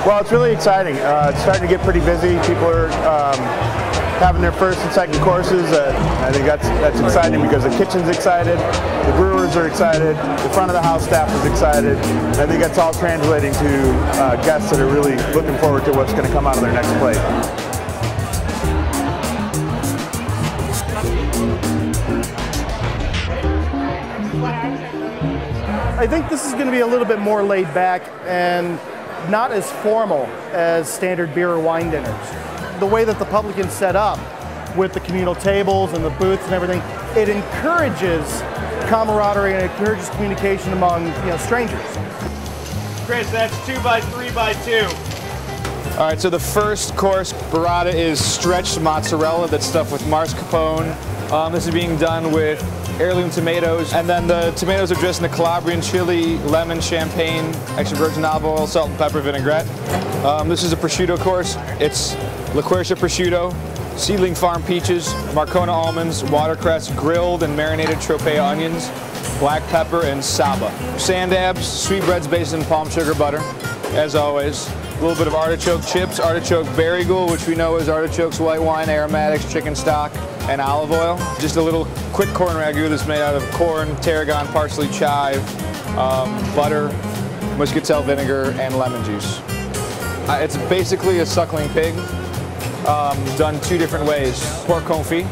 Well, it's really exciting. It's starting to get pretty busy. People are having their first and second courses. I think that's exciting because the kitchen's excited, the brewers are excited, the front of the house staff is excited. I think that's all translating to guests that are really looking forward to what's going to come out of their next plate. I think this is going to be a little bit more laid back and not as formal as standard beer or wine dinners. The way that the Publican's set up with the communal tables and the booths and everything, it encourages camaraderie and it encourages communication among strangers. Chris, that's 2 by 3 by 2. All right, so the first course, burrata, is stretched mozzarella that's stuffed with mascarpone. This is being done with heirloom tomatoes, and then the tomatoes are dressed in the Calabrian chili, lemon, champagne, extra virgin olive oil, salt and pepper vinaigrette. This is a prosciutto course. It's La Quercia prosciutto, seedling farm peaches, Marcona almonds, watercress, grilled and marinated tropea onions, black pepper, and saba. Sandabs, sweetbreads based in palm sugar butter, as always. A little bit of artichoke chips, artichoke barigul, which we know is artichokes, white wine, aromatics, chicken stock, and olive oil. Just a little quick corn ragu that's made out of corn, tarragon, parsley, chive, butter, muscatel vinegar, and lemon juice. It's basically a suckling pig, done 2 different ways. Pork confit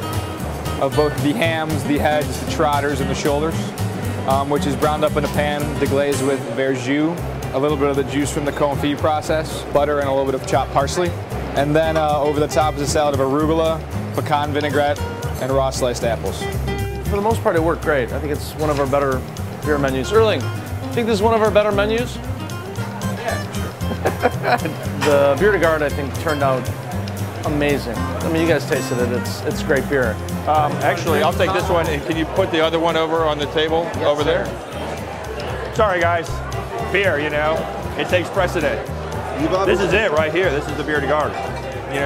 of both the hams, the heads, the trotters, and the shoulders, which is browned up in a pan, deglazed with verjus, a little bit of the juice from the confit process, butter, and a little bit of chopped parsley. And then over the top is a salad of arugula, pecan vinaigrette, and raw sliced apples. For the most part, it worked great. I think it's one of our better beer menus. Erling, think this is one of our better menus? Yeah, sure. The Bier de Garde, I think, turned out amazing. I mean, you guys tasted it. It's great beer. Actually, I'll take this one, and can you put the other one over on the table over there? Sorry, guys. Beer, it takes precedent. This is it right here. This is the Bier de Garde.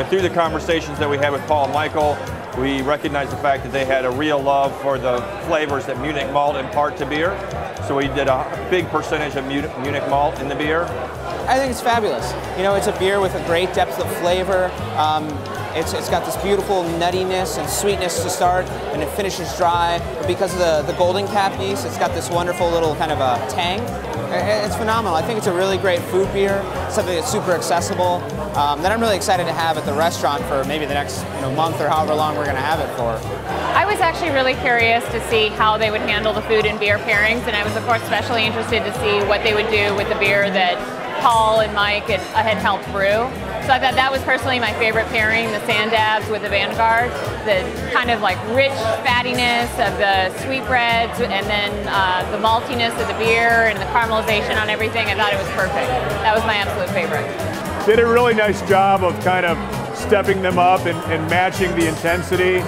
Through the conversations that we had with Paul and Michael, we recognized the fact that they had a real love for the flavors that Munich malt impart to beer. So we did a big percentage of Munich malt in the beer. I think it's fabulous. It's a beer with a great depth of flavor. It's got this beautiful nuttiness and sweetness to start, and it finishes dry. But because of the golden cap yeast, it's got this wonderful little kind of a tang. It's phenomenal. I think it's a really great food beer, something that's super accessible, that I'm really excited to have at the restaurant for maybe the next month or however long we're going to have it for. I was actually really curious to see how they would handle the food and beer pairings, and I was of course especially interested to see what they would do with the beer that Paul and Mike had helped brew. So I thought that was personally my favorite pairing, the Sandabs with the Vanguard. The kind of like rich fattiness of the sweetbreads and then the maltiness of the beer and the caramelization on everything. I thought it was perfect. That was my absolute favorite. Did a really nice job of kind of stepping them up and matching the intensity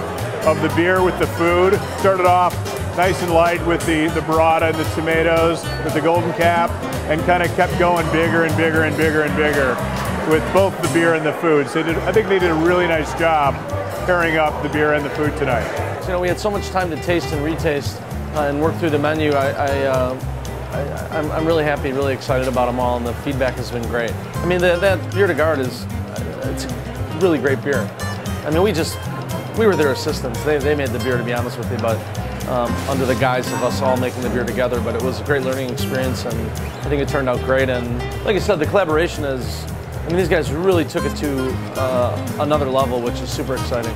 of the beer with the food. Started off nice and light with the burrata and the tomatoes with the golden cap, and kind of kept going bigger and bigger and bigger and bigger with both the beer and the food. So I think they did a really nice job pairing up the beer and the food tonight. So, we had so much time to taste and retaste and work through the menu. I'm really happy, really excited about them all, and the feedback has been great. I mean, that Bier de Garde it's a really great beer. I mean, we were their assistants. They made the beer, to be honest with you, but under the guise of us all making the beer together. But it was a great learning experience, and I think it turned out great. And like I said, the collaboration is, these guys really took it to another level, which is super exciting.